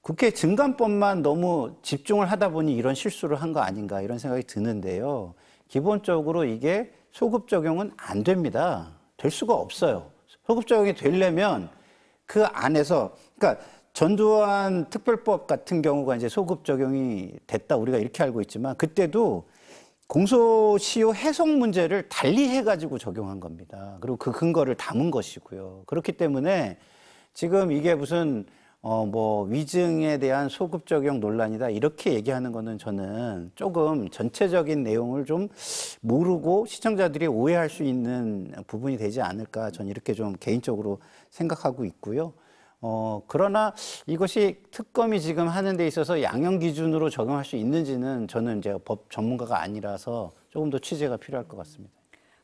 국회 증감법만 너무 집중을 하다 보니 이런 실수를 한 거 아닌가 이런 생각이 드는데요. 기본적으로 이게 소급 적용은 안 됩니다. 될 수가 없어요. 소급 적용이 되려면 그 안에서 그러니까 전두환 특별법 같은 경우가 이제 소급 적용이 됐다 우리가 이렇게 알고 있지만 그때도 공소시효 해석 문제를 달리 해가지고 적용한 겁니다. 그리고 그 근거를 담은 것이고요. 그렇기 때문에 지금 이게 무슨 뭐 위증에 대한 소급 적용 논란이다 이렇게 얘기하는 거는 저는 조금 전체적인 내용을 좀 모르고 시청자들이 오해할 수 있는 부분이 되지 않을까 저는 이렇게 좀 개인적으로 생각하고 있고요. 그러나 이것이 특검이 지금 하는 데 있어서 양형 기준으로 적용할 수 있는지는 저는 이제 법 전문가가 아니라서 조금 더 취재가 필요할 것 같습니다.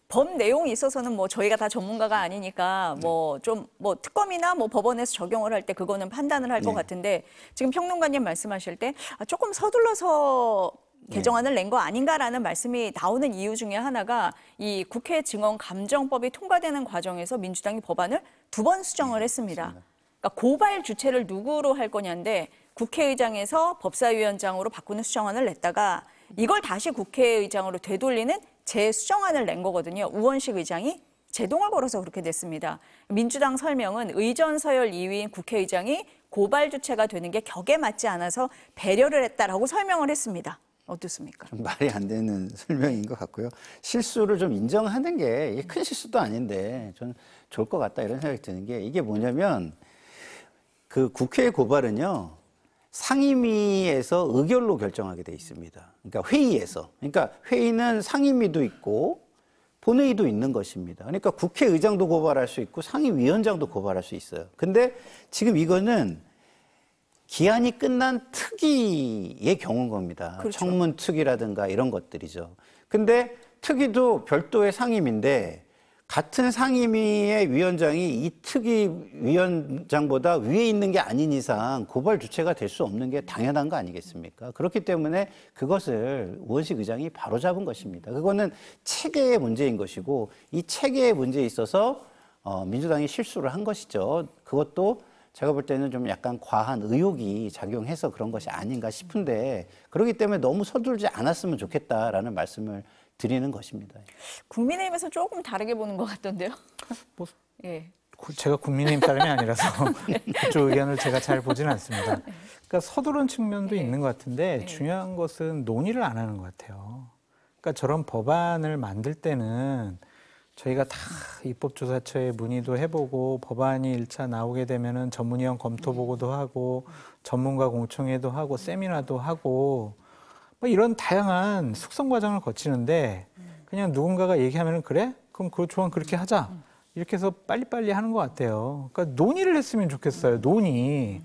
법 내용에 있어서는 뭐 저희가 다 전문가가 아니니까 뭐 좀 뭐 특검이나 뭐 법원에서 적용을 할 때 그거는 판단을 할 것 같은데 지금 평론가님 말씀하실 때 조금 서둘러서 개정안을 낸 거 아닌가라는 말씀이 나오는 이유 중에 하나가 이 국회 증언감정법이 통과되는 과정에서 민주당이 법안을 2번 수정을 했습니다. 그러니까 고발 주체를 누구로 할 거냐인데 국회의장에서 법사위원장으로 바꾸는 수정안을 냈다가 이걸 다시 국회의장으로 되돌리는 재수정안을 낸 거거든요. 우원식 의장이 제동을 걸어서 그렇게 됐습니다. 민주당 설명은 의전 서열 2위인 국회의장이 고발 주체가 되는 게 격에 맞지 않아서 배려를 했다라고 설명을 했습니다. 어떻습니까? 좀 말이 안 되는 설명인 것 같고요. 실수를 좀 인정하는 게 이게 큰 실수도 아닌데 저는 좋을 것 같다 이런 생각이 드는 게 이게 뭐냐면 그 국회의 고발은요. 상임위에서 의결로 결정하게 돼 있습니다. 그러니까 회의에서. 그러니까 회의는 상임위도 있고 본회의도 있는 것입니다. 그러니까 국회의장도 고발할 수 있고 상임위원장도 고발할 수 있어요. 근데 지금 이거는 기한이 끝난 특위의 경우인 겁니다. 그렇죠. 청문 특위라든가 이런 것들이죠. 근데 특위도 별도의 상임인데 같은 상임위의 위원장이 이 특위 위원장보다 위에 있는 게 아닌 이상 고발 주체가 될 수 없는 게 당연한 거 아니겠습니까? 그렇기 때문에 그것을 우원식 의장이 바로잡은 것입니다. 그거는 체계의 문제인 것이고 이 체계의 문제에 있어서 민주당이 실수를 한 것이죠. 그것도 제가 볼 때는 좀 약간 과한 의혹이 작용해서 그런 것이 아닌가 싶은데 그렇기 때문에 너무 서둘지 않았으면 좋겠다라는 말씀을 드리는 것입니다. 국민의힘에서 조금 다르게 보는 것 같던데요. 뭐, 예. 제가 국민의힘 사람이 아니라서 그쪽 의견을 제가 잘 보지는 않습니다. 그러니까 서두른 측면도 있는 것 같은데 중요한 것은 논의를 안 하는 것 같아요. 그러니까 저런 법안을 만들 때는 저희가 다 입법조사처에 문의도 해보고 법안이 1차 나오게 되면은 전문위원 검토 보고도 하고 전문가 공청회도 하고 세미나도 하고 뭐 이런 다양한 숙성 과정을 거치는데 그냥 누군가가 얘기하면은 그래? 그럼 그 조항 그렇게 하자. 이렇게 해서 빨리빨리 하는 것 같아요. 그러니까 논의를 했으면 좋겠어요. 논의.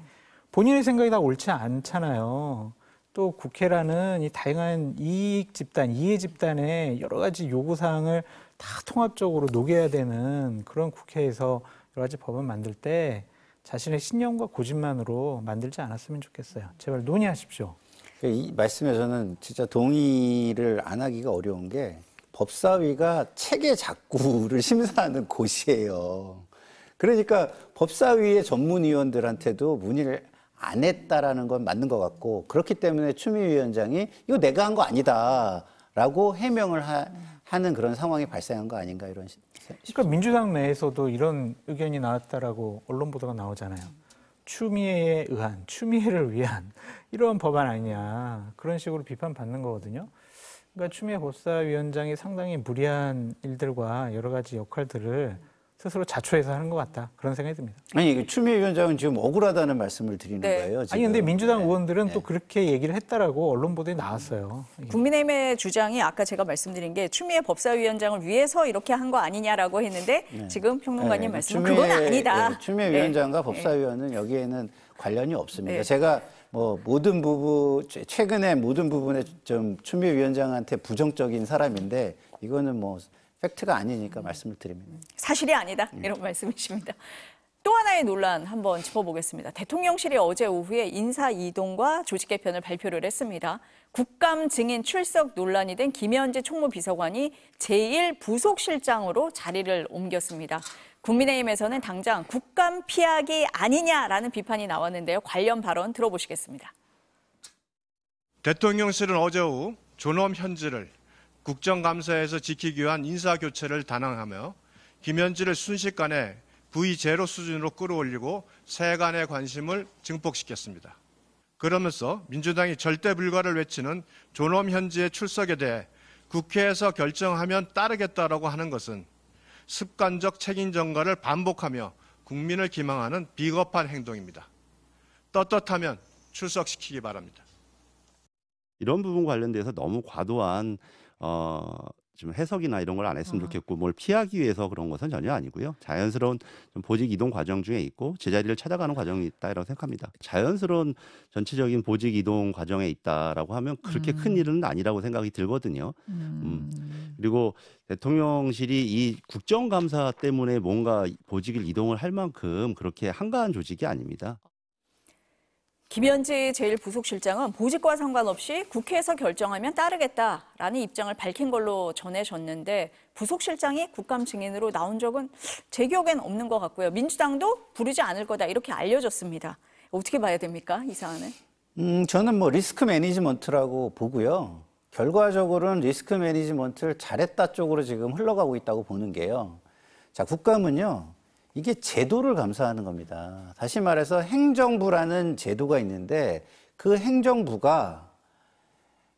본인의 생각이 다 옳지 않잖아요. 또 국회라는 이 다양한 이익 집단, 이해 집단의 여러 가지 요구사항을 다 통합적으로 녹여야 되는 그런 국회에서 여러 가지 법을 만들 때 자신의 신념과 고집만으로 만들지 않았으면 좋겠어요. 제발 논의하십시오. 이 말씀에 저는 진짜 동의를 안 하기가 어려운 게 법사위가 체계 작구를 심사하는 곳이에요. 그러니까 법사위의 전문위원들한테도 문의를 안 했다라는 건 맞는 것 같고 그렇기 때문에 추미애 위원장이 이거 내가 한 거 아니다라고 해명을 하는 그런 상황이 발생한 거 아닌가 이런 그러니까 민주당 내에서도 이런 의견이 나왔다라고 언론 보도가 나오잖아요. 추미애에 의한, 추미애를 위한 이런 법안 아니냐 그런 식으로 비판받는 거거든요. 그러니까 추미애 법사위원장이 상당히 무리한 일들과 여러 가지 역할들을 스스로 자초해서 하는 것 같다 그런 생각이 듭니다. 아니 추미애 위원장은 지금 억울하다는 말씀을 드리는 거예요. 지금. 아니 근데 민주당 의원들은 또 그렇게 얘기를 했다라고 언론 보도에 나왔어요. 국민의힘의 주장이 아까 제가 말씀드린 게 추미애 법사위원장을 위해서 이렇게 한 거 아니냐라고 했는데 지금 평론가님 말씀은 그건 아니다. 추미애 위원장과 법사위원은 여기에는 관련이 없습니다. 네. 제가 뭐 모든 부분 최근에 모든 부분에 좀 추미애 위원장한테 부정적인 사람인데 이거는 뭐 팩트가 아니니까 말씀을 드립니다. 사실이 아니다 이런 말씀이십니다. 또 하나의 논란 한번 짚어보겠습니다. 대통령실이 어제 오후에 인사 이동과 조직 개편을 발표를 했습니다. 국감 증인 출석 논란이 된 김현지 총무비서관이 제1부속실장으로 자리를 옮겼습니다. 국민의힘에서는 당장 국감 피하기 아니냐라는 비판이 나왔는데요. 관련 발언 들어보시겠습니다. 대통령실은 어제 오후 존엄 현지를 국정감사에서 지키기 위한 인사교체를 단행하며 김현지를 순식간에 V0 수준으로 끌어올리고 세간의 관심을 증폭시켰습니다. 그러면서 민주당이 절대 불가를 외치는 존엄 현지의 출석에 대해 국회에서 결정하면 따르겠다라고 하는 것은 습관적 책임 전가를 반복하며 국민을 기망하는 비겁한 행동입니다. 떳떳하면 출석시키기 바랍니다. 이런 부분 관련돼서 너무 과도한 좀 해석이나 이런 걸 안 했으면 좋겠고 뭘 피하기 위해서 그런 것은 전혀 아니고요. 자연스러운 좀 보직 이동 과정 중에 있고 제자리를 찾아가는 과정이 있다라고 생각합니다. 자연스러운 전체적인 보직 이동 과정에 있다라고 하면 그렇게 큰 일은 아니라고 생각이 들거든요. 그리고 대통령실이 이 국정감사 때문에 뭔가 보직을 이동을 할 만큼 그렇게 한가한 조직이 아닙니다. 김현지 제1부속실장은 보직과 상관없이 국회에서 결정하면 따르겠다라는 입장을 밝힌 걸로 전해졌는데 부속실장이 국감 증인으로 나온 적은 제 기억엔 없는 것 같고요. 민주당도 부르지 않을 거다 이렇게 알려졌습니다. 어떻게 봐야 됩니까? 이 사안은? 저는 뭐 리스크 매니지먼트라고 보고요. 결과적으로는 리스크 매니지먼트를 잘했다 쪽으로 지금 흘러가고 있다고 보는 게요. 자, 국감은요. 이게 제도를 감사하는 겁니다. 다시 말해서 행정부라는 제도가 있는데 그 행정부가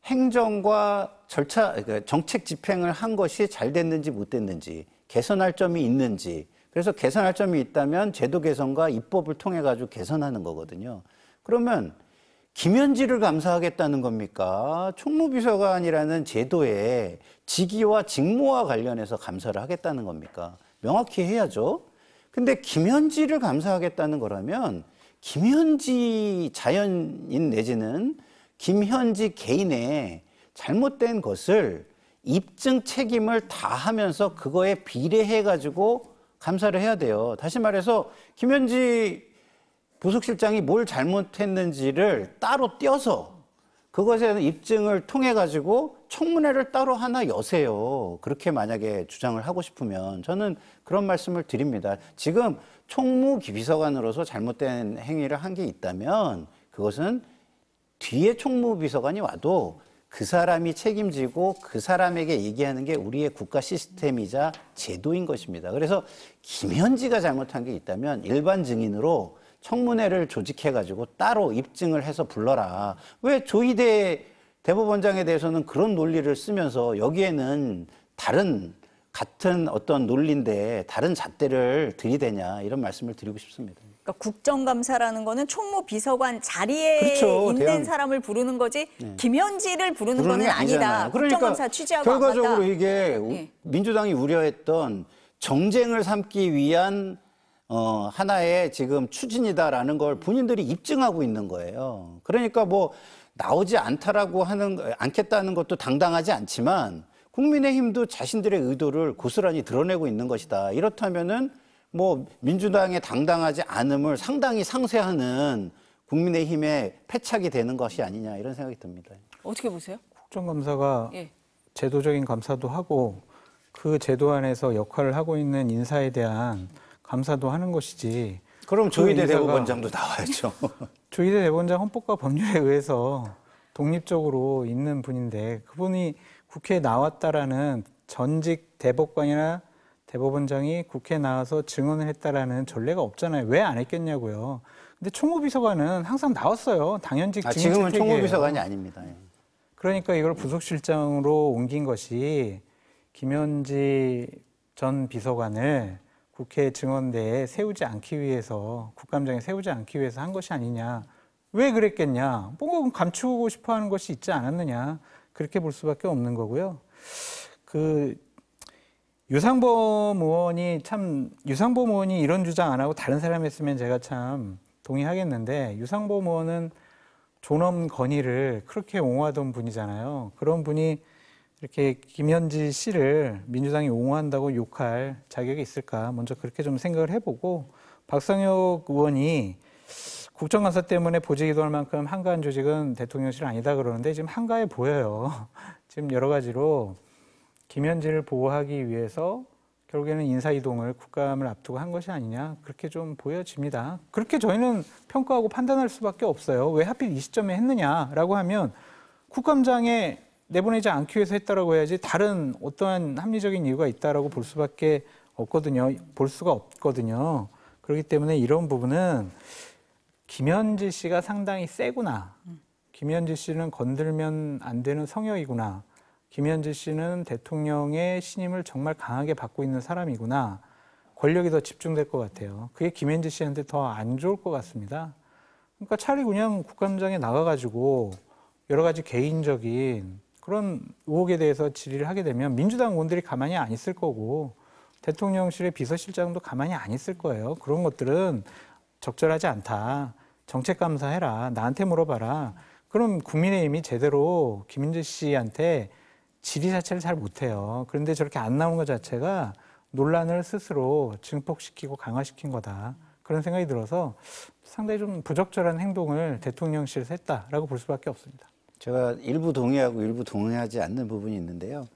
행정과 절차, 그러니까 정책 집행을 한 것이 잘 됐는지 못 됐는지 개선할 점이 있는지 그래서 개선할 점이 있다면 제도 개선과 입법을 통해 가지고 개선하는 거거든요. 그러면 김현지를 감사하겠다는 겁니까? 총무비서관이라는 제도의 직위와 직무와 관련해서 감사를 하겠다는 겁니까? 명확히 해야죠. 근데 김현지를 감사하겠다는 거라면 김현지 자연인 내지는 김현지 개인의 잘못된 것을 입증 책임을 다하면서 그거에 비례해가지고 감사를 해야 돼요. 다시 말해서 김현지 부속실장이 뭘 잘못했는지를 따로 떼어서 그것에 대한 입증을 통해 가지고 청문회를 따로 하나 여세요. 그렇게 만약에 주장을 하고 싶으면 저는 그런 말씀을 드립니다. 지금 총무비서관으로서 잘못된 행위를 한 게 있다면 그것은 뒤에 총무비서관이 와도 그 사람이 책임지고 그 사람에게 얘기하는 게 우리의 국가 시스템이자 제도인 것입니다. 그래서 김현지가 잘못한 게 있다면 일반 증인으로 청문회를 조직해가지고 따로 입증을 해서 불러라. 왜 조희대 대법원장에 대해서는 그런 논리를 쓰면서 여기에는 같은 어떤 논리인데 다른 잣대를 들이대냐 이런 말씀을 드리고 싶습니다. 그러니까 국정감사라는 거는 총무비서관 자리에 그렇죠. 있는 사람을 부르는 거지 김현지를 부르는 거는 게 아니다. 아니잖아요. 국정감사 취지하고 결과적으로 안 맞다. 이게 민주당이 우려했던 정쟁을 삼기 위한 하나의 지금 추진이다라는 걸 본인들이 입증하고 있는 거예요. 그러니까 뭐 나오지 않겠다는 것도 당당하지 않지만 국민의힘도 자신들의 의도를 고스란히 드러내고 있는 것이다. 이렇다면은 뭐 민주당의 당당하지 않음을 상당히 상쇄하는 국민의힘의 패착이 되는 것이 아니냐 이런 생각이 듭니다. 어떻게 보세요? 국정감사가 제도적인 감사도 하고 그 제도 안에서 역할을 하고 있는 인사에 대한 감사도 하는 것이지. 그럼 조희대 대법원장도 나와야죠. 조희대 대법원장 헌법과 법률에 의해서 독립적으로 있는 분인데 그분이 국회에 나왔다라는 전직 대법관이나 대법원장이 국회에 나와서 증언을 했다라는 전례가 없잖아요. 왜 안 했겠냐고요. 근데 총무비서관은 항상 나왔어요. 당연직 증인 지금은 채택이에요. 총무비서관이 아닙니다. 그러니까 이걸 부속실장으로 옮긴 것이 김현지 전 비서관을 국회 증언대에 세우지 않기 위해서 국감장에 세우지 않기 위해서 한 것이 아니냐. 왜 그랬겠냐. 뭔가 감추고 싶어 하는 것이 있지 않았느냐. 그렇게 볼 수밖에 없는 거고요. 유상범 의원이 이런 주장 안 하고 다른 사람이 했으면 제가 참 동의하겠는데 유상범 의원은 존엄 건의를 그렇게 옹호하던 분이잖아요. 그런 분이 이렇게 김현지 씨를 민주당이 옹호한다고 욕할 자격이 있을까? 먼저 그렇게 좀 생각을 해보고 박상혁 의원이 국정감사 때문에 보직 이동할 만큼 한가한 조직은 대통령실 아니다 그러는데 지금 한가해 보여요. 지금 여러 가지로 김현지를 보호하기 위해서 결국에는 인사이동을 국감을 앞두고 한 것이 아니냐 그렇게 좀 보여집니다. 그렇게 저희는 평가하고 판단할 수밖에 없어요. 왜 하필 이 시점에 했느냐라고 하면 국감장에 내보내지 않기 위해서 했다라고 해야지 다른 어떠한 합리적인 이유가 있다라고 볼 수밖에 없거든요. 볼 수가 없거든요. 그렇기 때문에 이런 부분은 김현지 씨가 상당히 세구나. 김현지 씨는 건들면 안 되는 성역이구나. 김현지 씨는 대통령의 신임을 정말 강하게 받고 있는 사람이구나. 권력이 더 집중될 것 같아요. 그게 김현지 씨한테 더 안 좋을 것 같습니다. 그러니까 차라리 그냥 국감장에 나가가지고 여러 가지 개인적인 그런 의혹에 대해서 질의를 하게 되면 민주당 의원들이 가만히 안 있을 거고 대통령실의 비서실장도 가만히 안 있을 거예요. 그런 것들은 적절하지 않다. 정책감사해라. 나한테 물어봐라. 그럼 국민의힘이 제대로 김현지 씨한테 질의 자체를 잘 못해요. 그런데 저렇게 안 나오는 것 자체가 논란을 스스로 증폭시키고 강화시킨 거다. 그런 생각이 들어서 상당히 좀 부적절한 행동을 대통령실에서 했다라고 볼 수밖에 없습니다. 제가 일부 동의하고 일부 동의하지 않는 부분이 있는데요.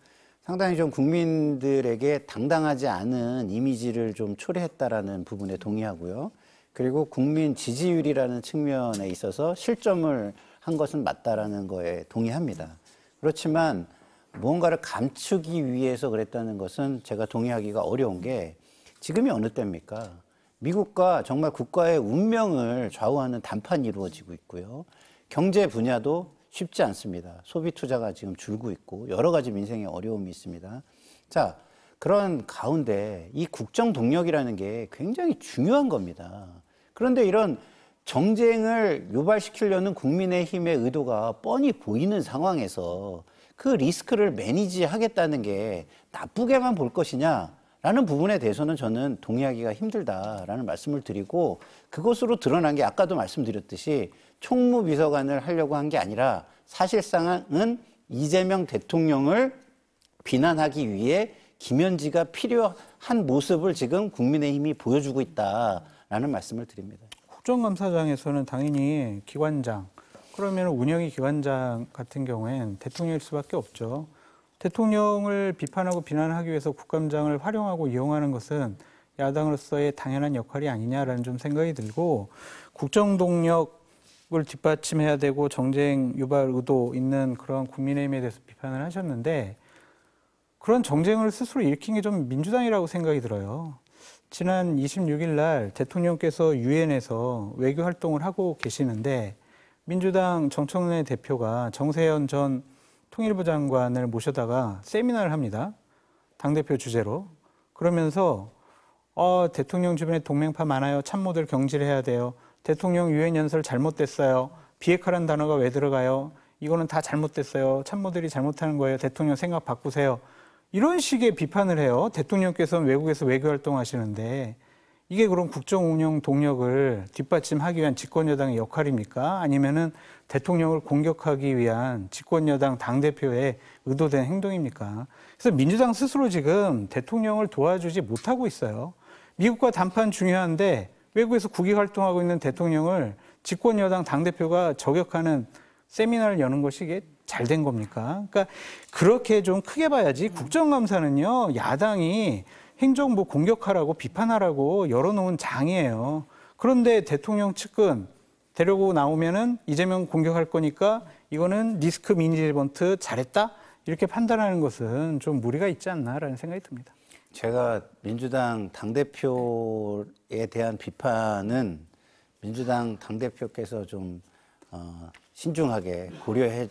상당히 좀 국민들에게 당당하지 않은 이미지를 좀 초래했다라는 부분에 동의하고요. 그리고 국민 지지율이라는 측면에 있어서 실점을 한 것은 맞다라는 거에 동의합니다. 그렇지만 무언가를 감추기 위해서 그랬다는 것은 제가 동의하기가 어려운 게 지금이 어느 때입니까? 미국과 정말 국가의 운명을 좌우하는談판이 이루어지고 있고요. 경제 분야도 쉽지 않습니다. 소비 투자가 지금 줄고 있고 여러 가지 민생의 어려움이 있습니다. 자, 그런 가운데 이 국정 동력이라는 게 굉장히 중요한 겁니다. 그런데 이런 정쟁을 유발시키려는 국민의힘의 의도가 뻔히 보이는 상황에서 그 리스크를 매니지하겠다는 게 나쁘게만 볼 것이냐라는 부분에 대해서는 저는 동의하기가 힘들다라는 말씀을 드리고 그것으로 드러난 게 아까도 말씀드렸듯이 총무비서관을 하려고 한 게 아니라 사실상은 이재명 대통령을 비난하기 위해 김현지가 필요한 모습을 지금 국민의힘이 보여주고 있다라는 말씀을 드립니다. 국정감사장에서는 당연히 기관장, 그러면 운영위 기관장 같은 경우엔 대통령일 수밖에 없죠. 대통령을 비판하고 비난하기 위해서 국감장을 활용하고 이용하는 것은 야당으로서의 당연한 역할이 아니냐라는 좀 생각이 들고 국정동력을 뒷받침해야 되고 정쟁 유발 의도 있는 그런 국민의힘에 대해서 비판을 하셨는데 그런 정쟁을 스스로 일으킨 게 좀 민주당이라고 생각이 들어요. 지난 26일 날 대통령께서 유엔에서 외교 활동을 하고 계시는데 민주당 정청래 대표가 정세현 전 통일부 장관을 모셔다가 세미나를 합니다. 당대표 주제로. 그러면서 대통령 주변에 동맹파 많아요. 참모들 경질해야 돼요. 대통령 유엔 연설 잘못됐어요. 비핵화라는 단어가 왜 들어가요? 이거는 다 잘못됐어요. 참모들이 잘못하는 거예요. 대통령 생각 바꾸세요. 이런 식의 비판을 해요. 대통령께서는 외국에서 외교활동 하시는데 이게 그럼 국정 운영 동력을 뒷받침하기 위한 집권여당의 역할입니까? 아니면은 대통령을 공격하기 위한 집권여당 당대표의 의도된 행동입니까? 그래서 민주당 스스로 지금 대통령을 도와주지 못하고 있어요. 미국과談判중요한데 외국에서 국위 활동하고 있는 대통령을 집권여당 당대표가 저격하는 세미나를 여는 것이 이게 잘 된 겁니까? 그러니까 그렇게 좀 크게 봐야지 국정감사는요, 야당이 행정부 공격하라고 비판하라고 열어놓은 장이에요. 그런데 대통령 측근 데리고 나오면은 이재명 공격할 거니까 이거는 리스크 미니지먼트 잘했다? 이렇게 판단하는 것은 좀 무리가 있지 않나라는 생각이 듭니다. 제가 민주당 당대표에 대한 비판은 민주당 당대표께서 좀 신중하게 고려해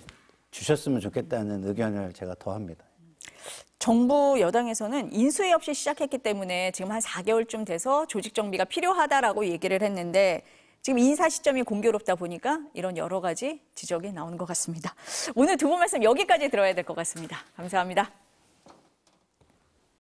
주셨으면 좋겠다는 의견을 제가 더합니다. 정부 여당에서는 인수위 없이 시작했기 때문에 지금 한 4개월쯤 돼서 조직 정비가 필요하다라고 얘기를 했는데 지금 인사 시점이 공교롭다 보니까 이런 여러 가지 지적이 나오는 것 같습니다. 오늘 두 분 말씀 여기까지 들어야 될 것 같습니다. 감사합니다.